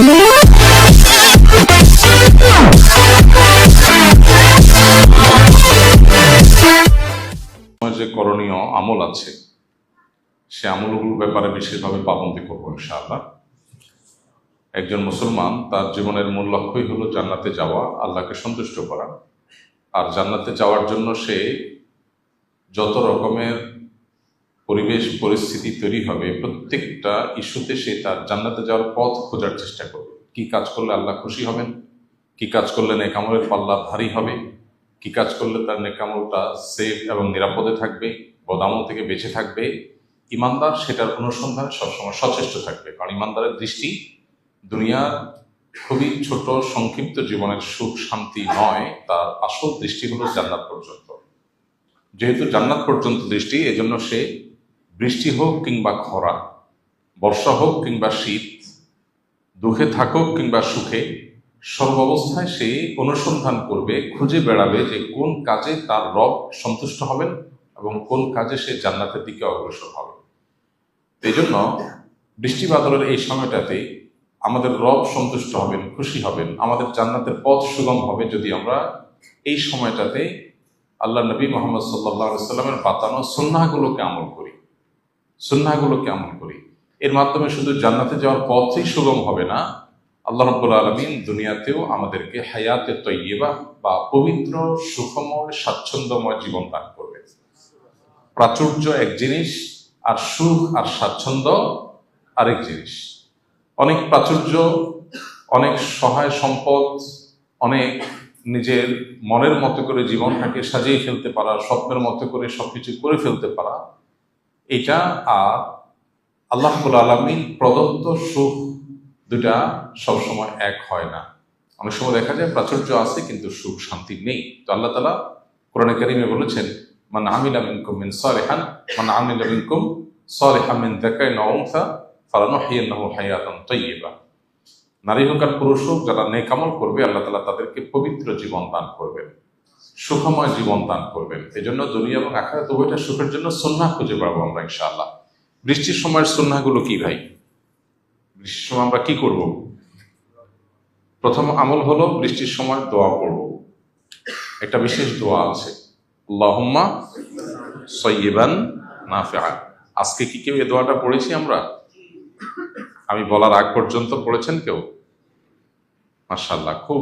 যে করণীয় আমল আছে সে আমলগুলোর ব্যাপারে বিশেষভাবে পাবন্দি করবো ইনশাআল্লাহ। একজন মুসলমান তার জীবনের মূল লক্ষ্যই হলো জান্নাতে যাওয়া, আল্লাহকে সন্তুষ্ট করা। আর জান্নাতে যাওয়ার জন্য সে যত রকমের পরিবেশ পরিস্থিতি তৈরি হবে, প্রত্যেকটা ইস্যুতে সে তার জান্নাতে যাওয়ার পথ খোঁজার চেষ্টা করবে। কি কাজ করলে আল্লাহ খুশি হবেন, কি কাজ করলে নেক আমলের পাল্লা ভারী হবে, কি কাজ করলে তার নেক আমলটা সেফ এবং নিরাপদে থাকবে, বদামল থেকে বেঁচে থাকবে। ইমানদার সেটার অনুসন্ধানে সবসময় সচেষ্ট থাকবে, কারণ ইমানদারের দৃষ্টি দুনিয়ার খুবই ছোট সংক্ষিপ্ত জীবনের সুখ শান্তি নয়, তার আসল দৃষ্টি হলো জান্নাত পর্যন্ত। যেহেতু জান্নাত পর্যন্ত দৃষ্টি, এজন্য সে বৃষ্টি হোক কিংবা খরা, বর্ষা হোক কিংবা শীত, দুঃখে থাকুক কিংবা সুখে, সর্বাবস্থায় সে অনুসন্ধান করবে, খুঁজে বেড়াবে যে কোন কাজে তার রব সন্তুষ্ট হবেন এবং কোন কাজে সে জান্নাতের দিকে অগ্রসর হবে। এই জন্য বৃষ্টি বাদলের এই সময়টাতে আমাদের রব সন্তুষ্ট হবেন, খুশি হবেন, আমাদের জান্নাতের পথ সুগম হবে যদি আমরা এই সময়টাতে আল্লাহ নবী মুহাম্মদ সাল্লাল্লাহু আলাইহি সাল্লামের বাতানো সুন্নাহগুলোকে আমল করি। এর মাধ্যমে শুধু জান্নাতে যাওয়ার পথই সুগম হবে না, আল্লাহ রাব্বুল আলামিন দুনিয়াতেও আমাদেরকে হায়াতে তৈয়্যিবা বা পবিত্র সুখময় স্বাচ্ছন্দ্যময় জীবন দান করবে। প্রাচুর্য এক জিনিস, আর সুখ আর স্বাচ্ছন্দ্য আরেক জিনিস। অনেক প্রাচুর্য, অনেক সহায় সম্পদ, অনেক নিজের মনের মতো করে জীবনটাকে সাজিয়ে ফেলতে পারা, স্বপ্নের মতো করে সবকিছু করে ফেলতে পারা, এটা আর আল্লাহ রাব্বুল আলামিন প্রদত্ত সুখ দুটা সবসময় এক হয় না। অনেক সময় দেখা যায় প্রাচুর্য আছে কিন্তু সুখ শান্তি নেই। তো আল্লাহ তাআলা কোরআনে কারীমে বলেছেন, মান আমিলা মিনকুম সালিহান মিন যাকারিন আও উনসা ফালানুহয়িন্নাহু হায়াতান তাইয়্যিবা। নারী হোক আর পুরুষ হোক, যারা নেক আমল করবে আল্লাহ তাআলা তাদেরকে পবিত্র জীবন দান করবেন, সুখময় জীবন দান করবেন। এই জন্য দুনিয়া এবং আখিরাত উভয়টা সুখের জন্য সুন্নাহ খুঁজে পাবো আমরা ইনশাআল্লাহ। বৃষ্টির সময়ের সুন্নাহগুলো কি ভাই? বৃষ্টির সময় আমরা কি করব? প্রথম আমল হলো বৃষ্টির সময় দোয়া পড়ব। একটা বিশেষ দোয়া আছে, আল্লাহুম্মা সাইয়্যিবান নাফিআ। আজকে কি কেউ এই দোয়াটা পড়েছি আমরা? আমি বলার আগ পর্যন্ত পড়েছেন কেউ? মাশাআল্লাহ, খুব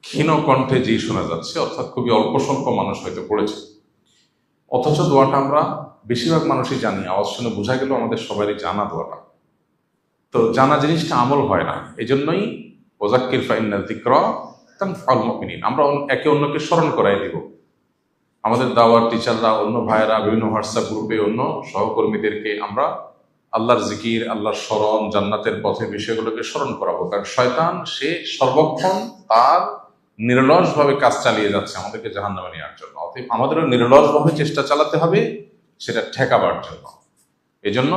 ক্ষীণ কণ্ঠে যেই শোনা যাচ্ছে, অর্থাৎ খুবই অল্প স্বল্প মানুষ হয়তো পড়েছে। অথচ দোয়াটা আমরা বেশিরভাগ মানুষই জানি, আওয়াজ শুনে বোঝা গেল আমাদের সবারই জানা দোয়াটা। তো জানা জিনিসটা আমল হয় না, এই জন্যই ওয়াযাক্কির ফাইন্না যিকরা তানফাউল মুমিনিন। আমরা একে অন্যকে স্মরণ করাই দিব। আমাদের দাওয়ার টিচাররা, অন্য ভাইয়েরা, বিভিন্ন হোয়াটসঅ্যাপ গ্রুপে অন্য সহকর্মীদেরকে আমরা আল্লাহর জিকির, আল্লাহর স্মরণ, জান্নাতের পথে বিষয়গুলোকে স্মরণ করাবো। কারণ শয়তান সে সর্বক্ষণ তার নিরলসভাবে কাজ চালিয়ে যাচ্ছে আমাদেরকে জাহান্নামে নেওয়ার জন্য। অতএব আমাদেরও নিরলসভাবে চেষ্টা চালাতে হবে সেটা ঠেকাবার জন্য। এই জন্য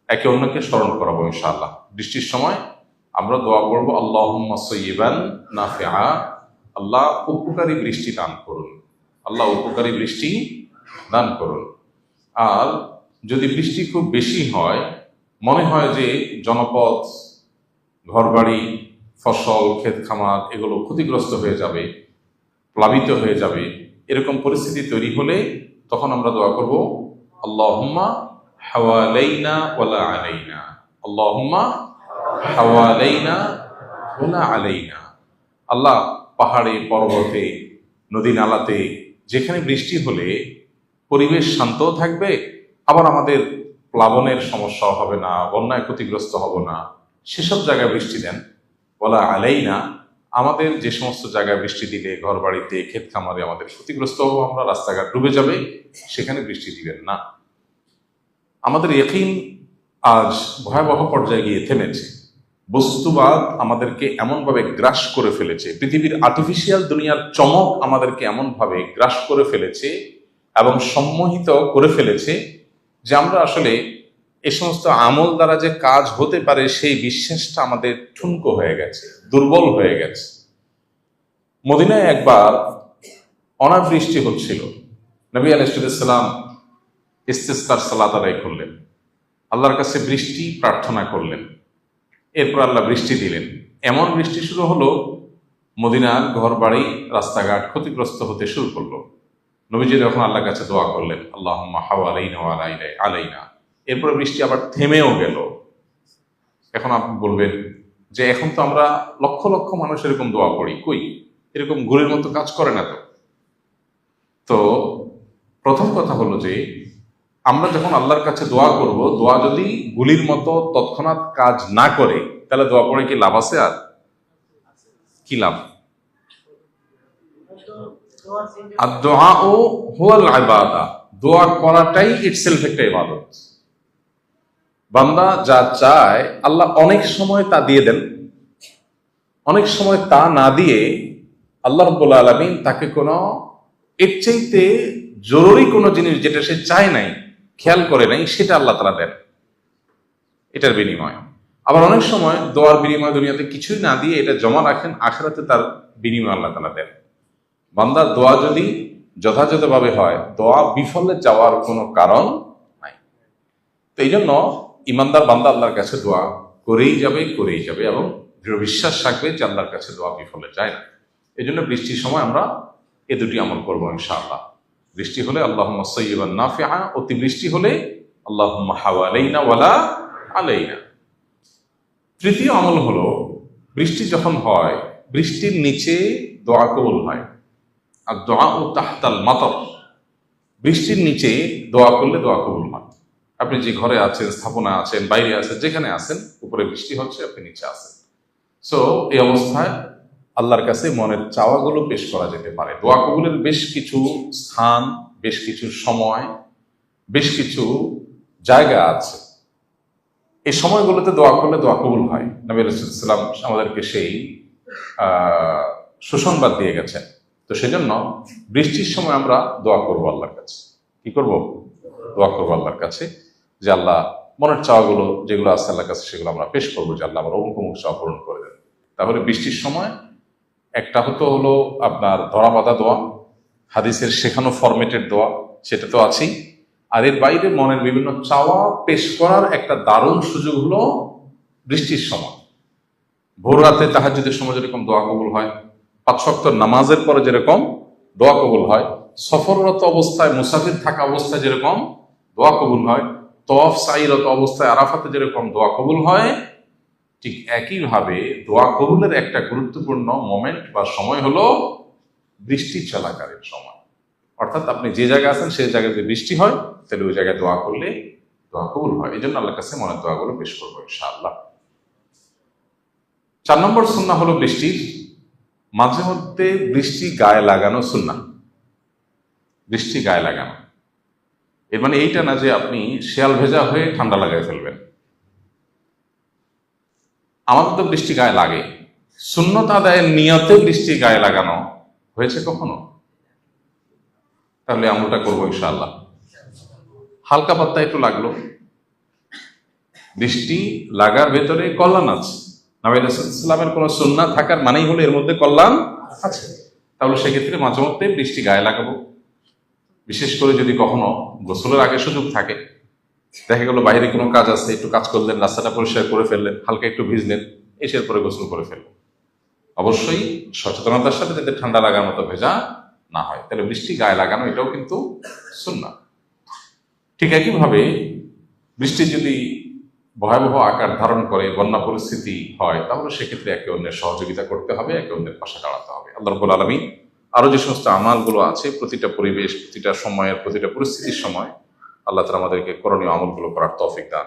একে অন্যকে স্মরণ করাবো ইনশাআল্লাহ। বৃষ্টির সময় আমরা দোয়া করবো, আল্লাহুম্মা সাইয়্যিবান নাফিআ। আল্লাহ উপকারী বৃষ্টি দান করুন, আল্লাহ উপকারী বৃষ্টি দান করুন। আর যদি বৃষ্টি খুব বেশি হয়, মনে হয় যে জনপদ, ঘরবাড়ি, ফসল, ক্ষেত খামার এগুলো ক্ষতিগ্রস্ত হয়ে যাবে, প্লাবিত হয়ে যাবে, এরকম পরিস্থিতি তৈরি হলে তখন আমরা দোয়া করব, আল্লাহুম্মা হাওয়ালাইনা ওয়ালা আলাইনা, আল্লাহুম্মা হাওয়ালাইনা ওয়ালা আলাইনা। আল্লাহ পাহাড়ে, পর্বতে, নদী নালাতে যেখানে বৃষ্টি হলে পরিবেশ শান্তও থাকবে, আবার আমাদের প্লাবনের সমস্যা হবে না, বন্যায় ক্ষতিগ্রস্ত হব না, সেসব জায়গায় বৃষ্টি দেন। ওয়ালা আলাইনা, আমাদের যে সমস্ত জায়গায় বৃষ্টি দিলে ঘর বাড়িতে, ক্ষেত খামারে আমাদের ক্ষতিগ্রস্ত হবো আমরা, রাস্তাঘাট ডুবে যাবে, সেখানে বৃষ্টি দিবেন না। আমাদের ইয়াকিন আজ ভয়াবহ পর্যায়ে গিয়ে থেমেছে। বস্তুবাদ আমাদেরকে এমনভাবে গ্রাস করে ফেলেছে, পৃথিবীর আর্টিফিশিয়াল দুনিয়ার চমক আমাদেরকে এমনভাবে গ্রাস করে ফেলেছে এবং সম্মোহিত করে ফেলেছে যে আমরা আসলে এ সমস্ত আমল দ্বারা যে কাজ হতে পারে সেই বিশ্বাসটা আমাদের ঠুনকো হয়ে গেছে, দুর্বল হয়ে গেছে। মদিনায় একবার অনাবৃষ্টি হচ্ছিল, নবী আলাইহিস সালাম ইস্তিসকার সালাত আদায় করলেন, আল্লাহর কাছে বৃষ্টি প্রার্থনা করলেন, এরপর আল্লাহ বৃষ্টি দিলেন। এমন বৃষ্টি শুরু হলো, মদিনার ঘর বাড়ি রাস্তাঘাট ক্ষতিগ্রস্ত হতে শুরু করলো। নবীজি যখন আল্লাহর কাছে দোয়া করলেন, আল্লাহুম্মা হাওয়ালাইনা ওয়া আলাইনা, এরপরে বৃষ্টি আবার থেমেও গেল। এখন আপনি বলবেন যে এখন তো আমরা লক্ষ লক্ষ মানুষ এরকম দোয়া করি, কই এরকম ঘুরের মতো কাজ করে না তো। তো প্রথম কথা হলো যে আমরা যখন আল্লাহর কাছে দোয়া করব, দোয়া যদি গুলির মতো তৎক্ষণাৎ কাজ না করে, তাহলে দোয়া করে কি লাভ আছে? আর কি লাভ? আর দোয়া ও হুয়াল ইবাদা, দোয়া করাটাই ইটসেলফ একটা ইবাদত। বান্দা যা চায় আল্লাহ অনেক সময় তা দিয়ে দেন, অনেক সময় তা না দিয়ে আল্লাহ রাব্বুল আলামিন তাকে কোনো এর চাইতে জরুরি কোনো জিনিস যেটা সে চায় নাই, খেয়াল করে নাই, সেটা আল্লাহ তাআলা দেন এটার বিনিময়। আবার অনেক সময় দোয়ার বিনিময় দুনিয়াতে কিছুই না দিয়ে এটা জমা রাখেন, আখিরাতে তার বিনিময় আল্লাহ তাআলা দেন। বান্দার দোয়া যদি যথাযথভাবে হয়, দোয়া বিফলে যাওয়ার কোনো কারণ নাই। তো এই জন্য ইমানদার বান্দা আল্লাহর কাছে দোয়া করেই যাবে এবং দৃঢ় বিশ্বাস রাখবে যে আল্লাহর কাছে দোয়া বিফলে যায় না। এই জন্য বৃষ্টির সময় আমরা এ দুটি আমল করবো ইনশাআল্লাহ। বৃষ্টি হলে আল্লাহুম্মা সাইয়্যিবান নাফিআ, অতিবৃষ্টি হলে আল্লাহুম্মা হাওয়ালাইনা ওয়ালা আলাইনা। তৃতীয় আমল হলো, বৃষ্টি যখন হয় বৃষ্টির নিচে দোয়া কবুল হয়। আর দোয়া ও তাহতাল মাতর, বৃষ্টির নিচে দোয়া করলে দোয়া কবুল হয়। আপনি যে ঘরে আছেন, স্থাপনা আছেন, বাইরে আছেন, যেখানে আছেন, উপরে বৃষ্টি হচ্ছে, আপনি নিচে আছেন। সো এই অবস্থায় আল্লাহর কাছে মনের চাওয়াগুলো পেশ করা যেতে পারে। দোয়া কবুলের বেশ কিছু স্থান, বেশ কিছু সময়, বেশ কিছু জায়গা আছে। এই সময়গুলোতে দোয়া করলে দোয়া কবুল হয়। নবী রাসূলুল্লাহ সাল্লাল্লাহু আলাইহি ওয়াসাল্লাম আমাদেরকে সেই সুসংবাদ দিয়ে গেছেন। তো সেজন্য বৃষ্টির সময় আমরা দোয়া করবো আল্লাহর কাছে। কি করব? দোয়া করবো আল্লাহর কাছে যে আল্লাহ মনের চাওয়াগুলো যেগুলো আছে আল্লাহর কাছে সেগুলো আমরা পেশ করবো, যে আল্লাহ আমার অমুক অমুক চাওয়া পূরণ করে দেন। তাহলে বৃষ্টির সময় একটা হলো আপনার ধরা বাঁধা দোয়া, হাদিসের শেখানো ফরম্যাটের দোয়া, সেটা তো আছেই। আর এর বাইরে মনের বিভিন্ন চাওয়া পেশ করার একটা দারুণ সুযোগ হলো বৃষ্টির সময়। ভোর রাতে তাহাজ্জুদের সময় যেরকম দোয়া কবুল হয়, 5 ওয়াক্ত নামাজের পরে যেরকম দোয়া কবুল হয়, সফররত অবস্থায়, মুসাফির থাকা অবস্থায় যেরকম দোয়া কবুল হয়, তওয়াফ সাইরত অবস্থায় আরাফাতে যেরকম দোয়া কবুল হয়, ঠিক একইভাবে দোয়া কবুলের একটা গুরুত্বপূর্ণ মোমেন্ট বা সময় হলো বৃষ্টি চলাকালীন সময়। অর্থাৎ আপনি যে জায়গায় আছেন সেই জায়গায় যদি বৃষ্টি হয়, তাহলে ওই জায়গায় দোয়া করলে দোয়া কবুল হয়। এই জন্য আল্লাহর কাছে মনের দোয়াগুলো পেশ করবো ইনশাআল্লাহ। 4 নম্বর সুন্নাহ হলো বৃষ্টির মাঝে মধ্যে বৃষ্টি গায়ে লাগানো সুন্নাহ। বৃষ্টি গায়ে লাগানো এর মানে এইটা না যে আপনি শেয়াল ভেজা হয়ে ঠান্ডা লাগাই ফেলবেন। আমাদের তো বৃষ্টি গায়ে লাগে, সুন্নত আদায়ের নিয়তে বৃষ্টি গায়ে লাগানো হয়েছে কখনো? তাহলে আমলটা করবো ইনশাআল্লাহ। হালকা পাত্তা একটু লাগলো, বৃষ্টি লাগার ভেতরে কল্যাণ আছে। নবী রাসূলুল্লাহ সাল্লাল্লাহু আলাইহি ওয়াসাল্লামের কোনো সুন্নাহ থাকার মানেই হলো এর মধ্যে কল্যাণ আছে। তাহলে সেক্ষেত্রে মাঝে মধ্যে বৃষ্টি গায়ে লাগাবো। বিশেষ করে যদি কখনো গোসলের আগে সুযোগ থাকে, দেখা গেল বাইরে কোনো কাজ আছে, একটু কাজ করলেন, রাস্তাটা পরিষ্কার করে ফেললেন, হালকা একটু ভিজলেন, এসের পরে গোসল করে ফেললেন। অবশ্যই সচেতনতার সাথে যাতে ঠান্ডা লাগার মতো ভেজা না হয়, তাহলে বৃষ্টি গায়ে লাগানো এটাও কিন্তু সুন্নাহ। ঠিক একইভাবে বৃষ্টি যদি ভয়াবহ আকার ধারণ করে, বন্যা পরিস্থিতি হয়, তাহলে সেক্ষেত্রে একে অন্যের সহযোগিতা করতে হবে, একে অন্যের পাশে দাঁড়াতে হবে। আল্লাহ রাব্বুল আলামিন আরো যে সমস্ত আমলগুলো আছে, প্রতিটা পরিবেশ, প্রতিটা সময়ের, প্রতিটা পরিস্থিতির সময় আল্লাহ তাআলা আমাদেরকে করণীয় আমলগুলো করার তৌফিক দান